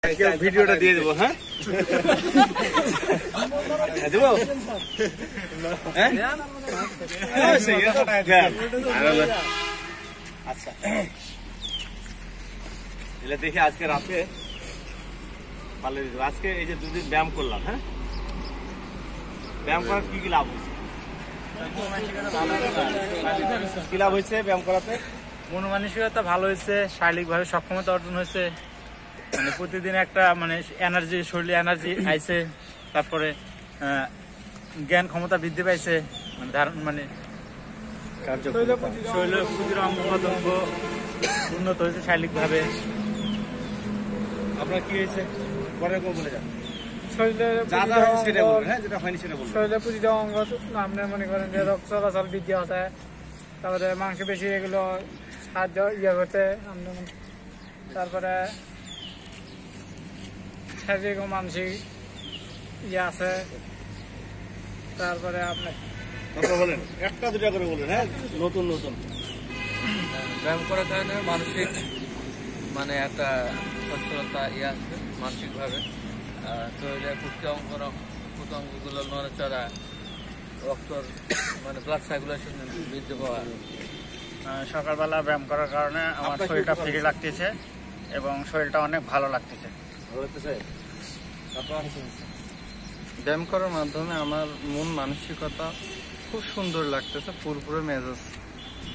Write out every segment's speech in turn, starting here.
ভিডিওটা দিয়ে দেবো। হ্যাঁ দেবো। আচ্ছা এগুলো দেখে আজকে রাতে পাল্লে দিতে। আজকে এই যে দুদিন ব্যায়াম করলাম। হ্যাঁ ব্যায়াম করার কি কি লাভ হয়েছে? কি লাভ হয়েছে ব্যায়াম করাতে? মন মানসিকতা ভালো হয়েছে, শারীরিকভাবে সক্ষমতা অর্জন হয়েছে, মানে প্রতিদিন একটা মানে এনার্জি, শরীরে এনার্জি আইছে, তারপরে জ্ঞান ক্ষমতা বৃদ্ধি পাইছে, মানে মানে শরীরের প্রতিটা অঙ্গ প্রত্যঙ্গ উন্নত হয়েছে শারীরিকভাবে। আপনার কি হয়েছে পরে বলে যান। শরীরের প্রতিটা অঙ্গ আপনি মনে করেন যে রক্ত চলাচল বৃদ্ধি হচ্ছে, তারপরে মাংসপেশি এগুলো সাহায্য করছে, তারপরে শারীরিক ও মানসিক আছে। তারপরে আপনার বলেন একটা দুটা করে বলেন। হ্যাঁ নতুন নতুন ব্যায়াম করার কারণে মানসিক মানে একটা সচ্ছলতা আছে মানসিকভাবে। শরীরের প্রত্যঙ্গগুলো নড়াচড়া, রক্তর মানে ব্লাড সার্কুলেশন বৃদ্ধি পাওয়া। সকালবেলা ব্যায়াম করার কারণে আমার শরীরটা ফ্রি লাগতেছে এবং শরীরটা অনেক ভালো লাগতেছে। ব্যায়াম করার মাধ্যমে আমার মন মানসিকতা খুব সুন্দর লাগতেছে, ফুরফুরে মেজাজ,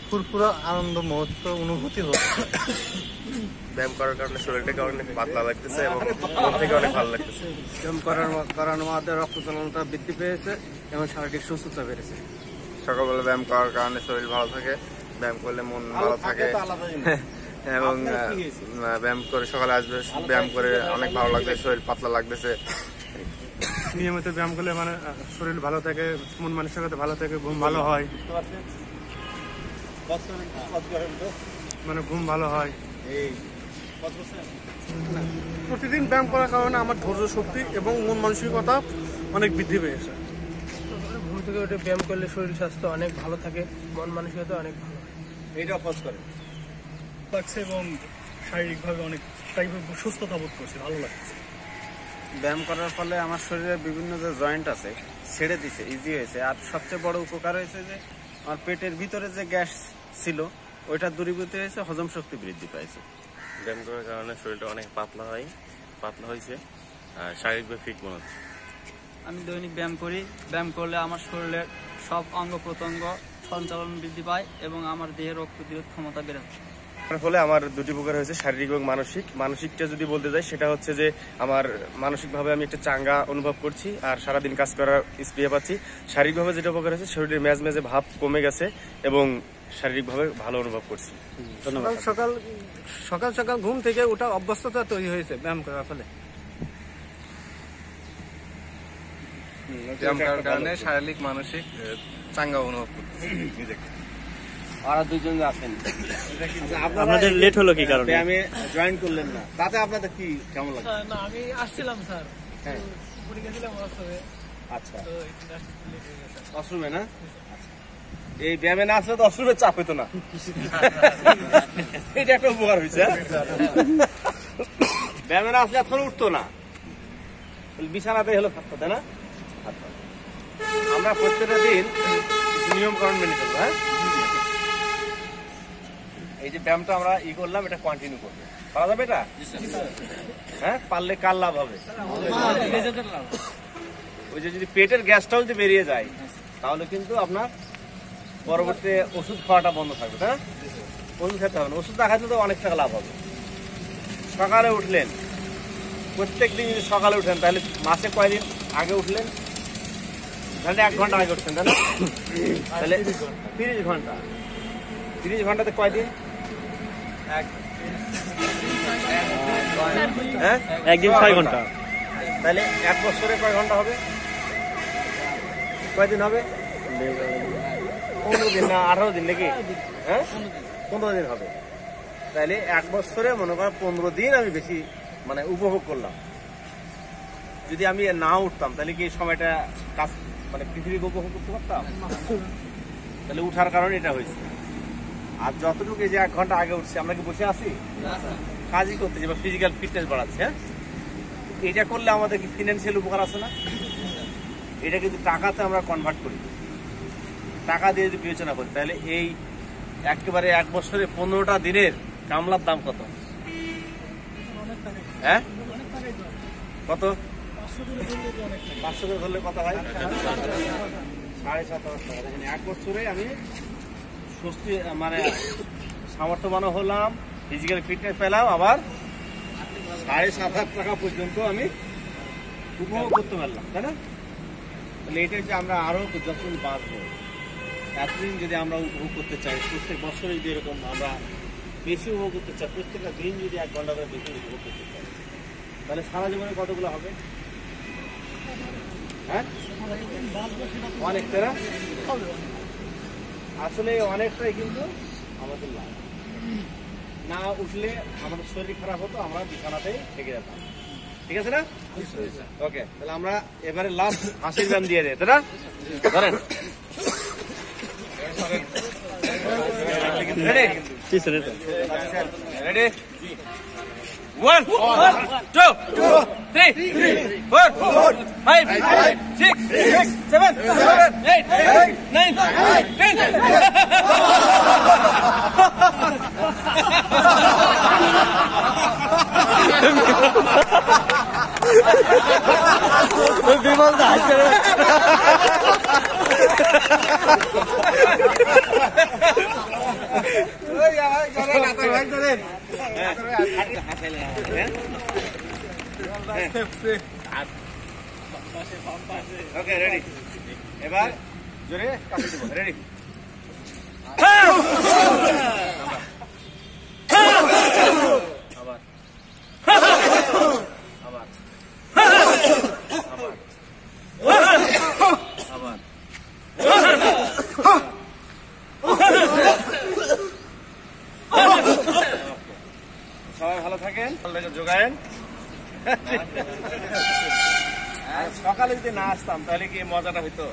ফুরফুরা আনন্দ মুহূর্ত অনুভূতি হচ্ছে। ব্যায়াম করার কারণে শরীরটাকে অনেক পাতলা লাগতেছে এবং মন থেকে অনেক ভালো লাগতেছে। ব্যায়াম করানোর মাধ্যমে রক্ত চলাচলটা বৃদ্ধি পেয়েছে এবং শারীরিক সুস্থতা বেড়েছে। সকালবেলা ব্যায়াম করার কারণে শরীর ভালো থাকে, ব্যায়াম করলে মন ভালো থাকে এবং ব্যায়াম করে সকালে আসবে, ব্যায়াম করে অনেক ভালো লাগবে, শরীর পাতলা লাগতেছে। নিয়মিত ব্যায়াম করলে মানে শরীর ভালো থাকে, মন মানসিকতা ভালো থাকে, ঘুম ভালো হয়, মানে ঘুম ভালো হয়। প্রতিদিন ব্যায়াম করার কারণে আমার ধৈর্য শক্তি এবং মন মানসিকতা অনেক বৃদ্ধি পেয়েছে। ঘুম থেকে উঠে ব্যায়াম করলে শরীর স্বাস্থ্য অনেক ভালো থাকে, মন মানসিকতা অনেক ভালো হয়। এইটা পজ করে লাগছে এবং শারীরিকভাবে অনেক সুস্থতা বোধ করছে, ভালো লাগছে। ব্যায়াম করার ফলে আমার শরীরের বিভিন্ন যে জয়েন্ট আছে ছেড়ে দিছে, ইজি হয়েছে। আর সবচেয়ে বড় উপকার হয়েছে যে আমার পেটের ভিতরে যে গ্যাস ছিল ওইটা দূরীভূত হয়েছে, হজম শক্তি বৃদ্ধি পাইছে। ব্যায়াম করার কারণে শরীরটা অনেক পাতলা হয়েছে আর শারীরিকভাবে ফিট মনে হচ্ছে। আমি দৈনিক ব্যায়াম করি। ব্যায়াম করলে আমার শরীরের সব অঙ্গ প্রত্যঙ্গ সঞ্চালন বৃদ্ধি পায় এবং আমার দেহের রোগ প্রতিরোধ ক্ষমতা বেড়ে। তার ফলে আমার দুটি প্রকার হয়েছে, শারীরিক এবং মানসিক। মানসিকটা যদি বলতে যাই সেটা হচ্ছে যে আমার মানসিকভাবে আমি একটা চাঙ্গা অনুভব করছি আর সারাদিন কাজ করার স্পৃহা পাচ্ছি। শারীরিকভাবে যেটা উপকার হয়েছে, শরীরের মেজমেজে ভাব কমে গেছে এবং শারীরিকভাবে ভালো অনুভব করছি। সকাল সকাল ঘুম থেকে ওটা অভ্যস্ততা তৈরি হয়েছে ব্যায়াম করার ফলে। ব্যায়াম করার কারণে শারীরিক মানসিক চাঙ্গা অনুভব করছি নিজেকে। আর দুইজন আছেন, আপনাদের লেট হলো কি কারণে? ব্যায়ামে জয়েন করলেন না, তাতে আপনাদের কি কেমন লাগে? না, আমি আসছিলাম স্যার, হ্যাঁ পড়ে গেছিলাম অবস্থায়। আচ্ছা অশ্রমে না? এই ব্যায়ামে না আসলে তো অশ্রমের চাপ হইতো না। এটা একটা উপকার হয়েছে। ব্যায়ামে না আসলে এখন উঠতো না, বিছানাতে হলো থাকতো, তাই না? আমরা প্রত্যেকটা দিন নিয়মকরণ মেনে চলবো। হ্যাঁ এই যে ব্যায়ামটা আমরা করলাম, এটা কন্টিনিউ করবো, পারা যাবে এটা? হ্যাঁ পারলে কার লাভ হবে? ওই যে যদি পেটের গ্যাসটাও যদি বেরিয়ে যায় তাহলে কিন্তু আপনার পরবর্তী ওষুধ খাওয়াটা বন্ধ থাকবে, তাই না? ওষুধ খেতে হবে না, ওষুধ না খাইতে তো অনেক টাকা লাভ হবে। সকালে উঠলেন, প্রত্যেক দিন যদি সকালে উঠেন তাহলে মাসে কয়দিন আগে উঠলেন? তাহলে 1 ঘন্টা আগে উঠছেন, তাই না? তাহলে 30 ঘন্টা, 30 ঘন্টাতে কয়দিন? হ্যাঁ একদিন 6 ঘন্টা। তাহলে 1 বছরে কয় ঘন্টা হবে? কয়দিন হবে? 15 দিন না 18 দিন নাকি? হ্যাঁ 15 দিন হবে। তাহলে 1 বছরে মনে করেন 15 দিন আমি বেশি মানে উপভোগ করলাম। যদি আমি না উঠতাম তাহলে কি সময়টা কাজ মানে পৃথিবীকে উপভোগ করতে পারতাম? তাহলে উঠার কারণে এটা হয়েছে। আর যতটুকু যে 1 ঘন্টা আগে উঠছে, আমরা কি বসে আছি? কাজই করতেছি বা ফিজিক্যাল ফিটনেস বাড়াচ্ছি। হ্যাঁ এটা করলে আমাদের কি ফিনান্সিয়াল উপকার আছে না? এটা কিন্তু টাকাতে আমরা কনভার্ট করি, টাকা দিয়ে যদি বিবেচনা করি তাহলে এই একেবারে 1 বছরে 15টা দিনের কামলার দাম কত? হ্যাঁ কত? 500 করে ধরলে কত হয়? 7,500 টাকা। দেখেন 1 বছরে আমি স্বস্তি মানে সামর্থ্যবানও হলাম, ফিজিক্যাল ফিটনেস পেলাম, আবার 7,500 টাকা পর্যন্ত আমি উপভোগ করতে পারলাম, তাই না? তাহলে এটা যে আমরা আরো যখন বাঁচবো, এতদিন যদি আমরা উপভোগ করতে চাই, প্রত্যেক বছরে যদি এরকম আমরা বেশি উপভোগ করতে চাই, প্রত্যেকটা দিন যদি 1 ঘন্টা করে বেশি উপভোগ করতে চাই, তাহলে সারা জীবনে কতগুলো হবে? হ্যাঁ অনেকটা না? আসলে অনেকটাই কিন্তু আমাদের লাভ। না উঠলে আমাদের শরীর খারাপ হতো, আমরা বিছানাতেই থেকে যেতাম। ঠিক আছে না? ওকে, তাহলে আমরা এবারে লাস্ট 80 গ্রাম দিয়ে দেয়, তাই না? ধরেন রেডি? 1 2 3 4 5 6 7 8 9 10 বিমল দা ওকে রেডি? এবার জোরে কাছে দেবো। রেডি? আবার আবার আবার সবাই ভালো থাকেন, যোগায়েন। সকালে যদি না আসতাম তাহলে কি মজাটা হইতো?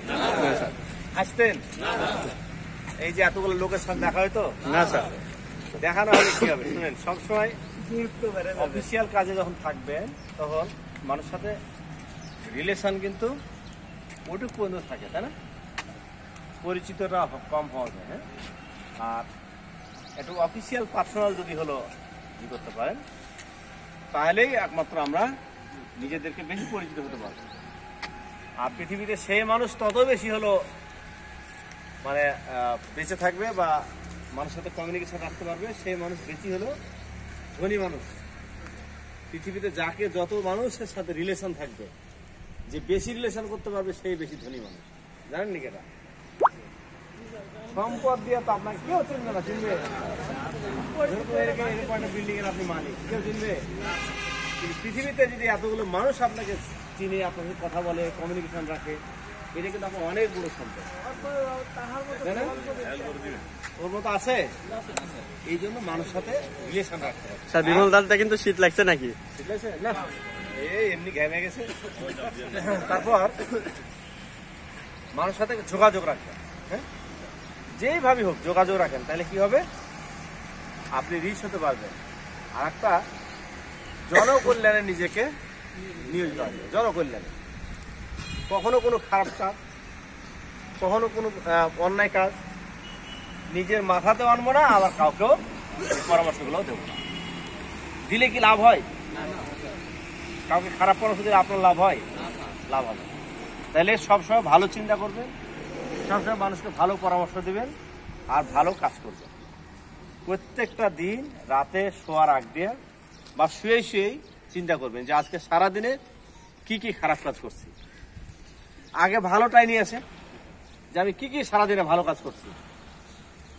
আসতেন? এই যে এতগুলো লোকের সাথে দেখা হইতো না স্যার? দেখানো হলে কি হবে শুনেন, সবসময় অফিসিয়াল কাজে যখন থাকবেন তখন মানুষের সাথে রিলেশন কিন্তু ওটুকু পর্যন্ত থাকে, তাই না? পরিচিতটা কম হওয়া যায়। হ্যাঁ, আর একটু অফিসিয়াল পার্সোনাল যদি হলো ই করতে পারেন তাহলেই একমাত্র আমরা নিজেদেরকে বেশি পরিচিত হতে পারবো। আর পৃথিবীতে সেই মানুষ তত বেশি হলো মানে বেঁচে থাকবে বা মানুষের সাথে কমিউনিকেশন রাখতে পারবে, সেই মানুষ বেশি হলো ধনী মানুষ। পৃথিবীতে যাকে যত মানুষের সাথে রিলেশন থাকবে, যে বেশি রিলেশন করতে পারবে সেই বেশি ধনী মানুষ। জানেন নি কেটা? সম্পদ দিয়ে তো আপনাকে কেউ চিনবে না, চিনবে? বিল্ডিং এর আপনি মালিক, কেউ চিনবে? কিন্তু পৃথিবীতে যদি এতগুলো মানুষ আপনাকে চিনে, আপনাকে কথা বলে, কমিউনিকেশন রাখে, এটা কিন্তু আপনার অনেক বড় সম্পদ। ওর মতো আছে, এই জন্য মানুষের সাথে রিলেশন রাখতে হবে। স্যার বিমল দাদা কিন্তু শীত লাগছে নাকি? ঠিক আছে না, এই এমনি ঘেমে গেছে। তারপর মানুষের সাথে যোগাযোগ রাখবেন। হ্যাঁ, যেইভাবে হোক যোগাযোগ রাখেন, তাহলে কি হবে? আপনি রিচ হতে পারবেন। আর একটা জনকল্যাণে নিজেকে নিয়োজিত হবে। জনকল্যাণে কখনো কোনো খারাপ কাজ, কখনো কোনো অন্যায় কাজ নিজের মাথাতেও আনবো না, আবার কাউকেও পরামর্শগুলো দেবো না। দিলে কি লাভ হয়? কাউকে খারাপ পরামর্শ দিলে আপনার লাভ হয়? লাভ হবে। তাহলে সবসময় ভালো চিন্তা করবেন, সবসময় মানুষকে ভালো পরামর্শ দিবেন, আর ভালো কাজ করবেন। প্রত্যেকটা দিন রাতে শোয়ার আগ দিয়ে বা শুয়েই চিন্তা করবেন যে আজকে সারাদিনে কি কি খারাপ কাজ করছি। আগে ভালোটাই নিয়ে আসে যে আমি কি কি সারাদিনে ভালো কাজ করছি।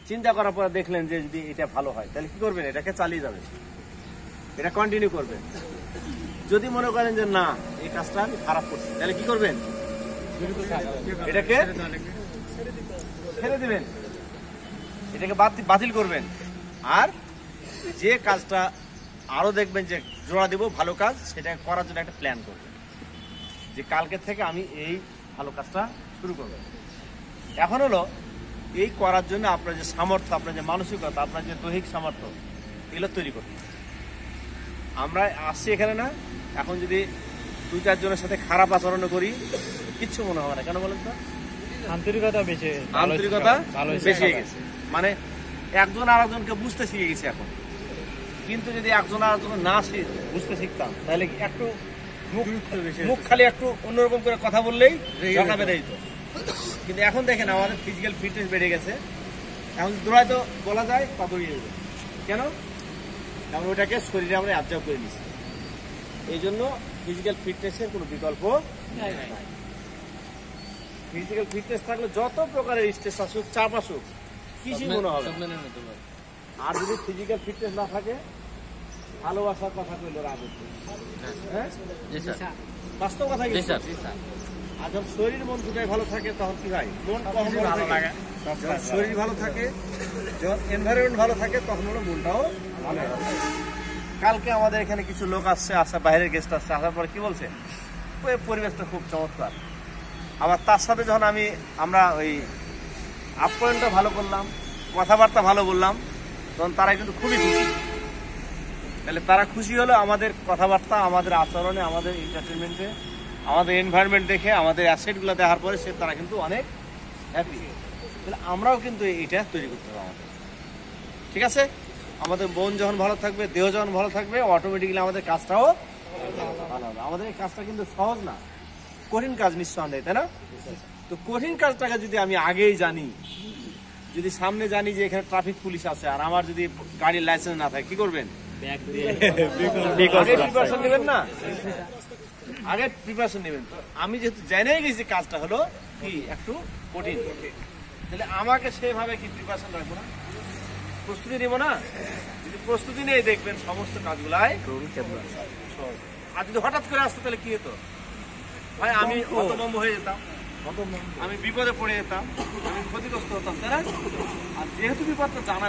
চিন্তা করার পরে দেখলেন যে যদি এটা ভালো হয়, তাহলে কি করবেন? এটাকে চালিয়ে যাবেন, এটা কন্টিনিউ করবেন। যদি মনে করেন যে না, এই কাজটা আমি খারাপ করছি, তাহলে কি করবেন? এটাকে ছেড়ে দিবেন, এটাকে বাতিল করবেন। আর যে কাজটা আরো দেখবেন যে জোড়া দিব ভালো কাজ, সেটা করার জন্য একটা প্ল্যান করবেন যে কালকে থেকে আমি এই ভালো কাজটা শুরু করব। এখন হলো এই করার জন্য আপনার যে সামর্থ্য, আপনার যে মানসিকতা, আপনার যে দৈহিক সামর্থ্য, এগুলো তৈরি করতে। আমরা আসছি এখানে না, এখন যদি 2-4 জনের সাথে খারাপ আচরণ করি, কিচ্ছু মনে হবে না। কেন বলেন তো? আন্তরিকতা বেশি, আন্তরিকতা ভালো হয়েছে, বেশি হয়ে গেছে, মানে একজন আরেকজনকে বুঝতে শিখে গেছে এখন। কিন্তু যদি একজন আরেকজন না বুঝতে শিখতাম তাহলে একটু মুখ খালি একটু অন্যরকম করে কথা বললেই ঝগড়া বেড়ে যেত। কিন্তু এখন দেখেন আমাদের ফিজিক্যাল ফিটনেস বেড়ে গেছে, এখন দৌড়ায় তো বলা যায় পা দৌড়িয়ে যাবে। কেন? কারণ ওটাকে শরীরে আমরা অ্যাবজর্ব করে নিচ্ছি। এই জন্য ফিজিক্যাল ফিটনেসের কোনো বিকল্প নাই। ফিজিক্যাল ফিটনেস থাকলে যত প্রকারের স্ট্রেস আসুক, চাপ আসুক, কিছুই মনে হবে। আর যদি ফিজিক্যাল ফিটনেস না থাকে, ভালোবাসার কথা কইল রাগ হচ্ছে, হ্যাঁ বাস্তব কথা কি? আর যখন শরীর মন দুটাই ভালো থাকে তখন কি হয়? মন কখন ভালো লাগে? যখন শরীর ভালো থাকে, যখন এনভায়রনমেন্ট ভালো থাকে, তখন হলো মনটাও ভালো হবে। কালকে আমাদের এখানে কিছু লোক আসছে, বাইরের গেস্ট আসছে, আসার পর কি বলছে, পরিবেশটা খুব চমৎকার। আবার তার সাথে যখন আমরা ওই আপ্যায়নটা ভালো করলাম, কথাবার্তা ভালো বললাম, তখন তারা কিন্তু খুবই খুশি। তাহলে তারা খুশি হলো আমাদের কথাবার্তা, আমাদের আচরণে, আমাদের এন্টারটেনমেন্টে, আমাদের এনভায়রনমেন্ট দেখে, আমাদের অ্যাসেটগুলো দেখার পরে তারা কিন্তু অনেক হ্যাপি। তাহলে আমরাও কিন্তু এইটা তৈরি করতে হবে আমাদের, ঠিক আছে? আমাদের মন যখন ভালো থাকবে, দেহ যখন ভালো থাকবে, অটোমেটিক্যালি আমাদের কাজটাও ভালো হবে। আমাদের এই কাজটা কিন্তু সহজ না, কঠিন কাজ নিঃসন্দেহে, তাই না? তো কঠিন কাজটাকে যদি আমি আগেই জানি, যদি সামনে জানি যে এখানে ট্রাফিক পুলিশ আছে আর আমার যদি গাড়ির লাইসেন্স না থাকে, কি করবেন? আগে প্রিপারেশন নেবেন না, আগে প্রিপারেশন নেবেন। তো আমি যেহেতু জেনেই গেছি কাজটা হলো কি একটু কঠিন, তাহলে আমাকে সেভাবে কি প্রিপারেশন রাখবো না, প্রস্তুতি নেবো না? যদি প্রস্তুতি নেই, দেখবেন সমস্ত কাজগুলাই সহজ। আর যদি হঠাৎ করে আসতো তাহলে কি হতো? ভাই আমি হতভম্ব হয়ে যেতাম, আমি বিপদে পড়ে যেতাম, আমি ক্ষতিগ্রস্ত হতাম, তাই না? আর যেহেতু বিপদটা জানা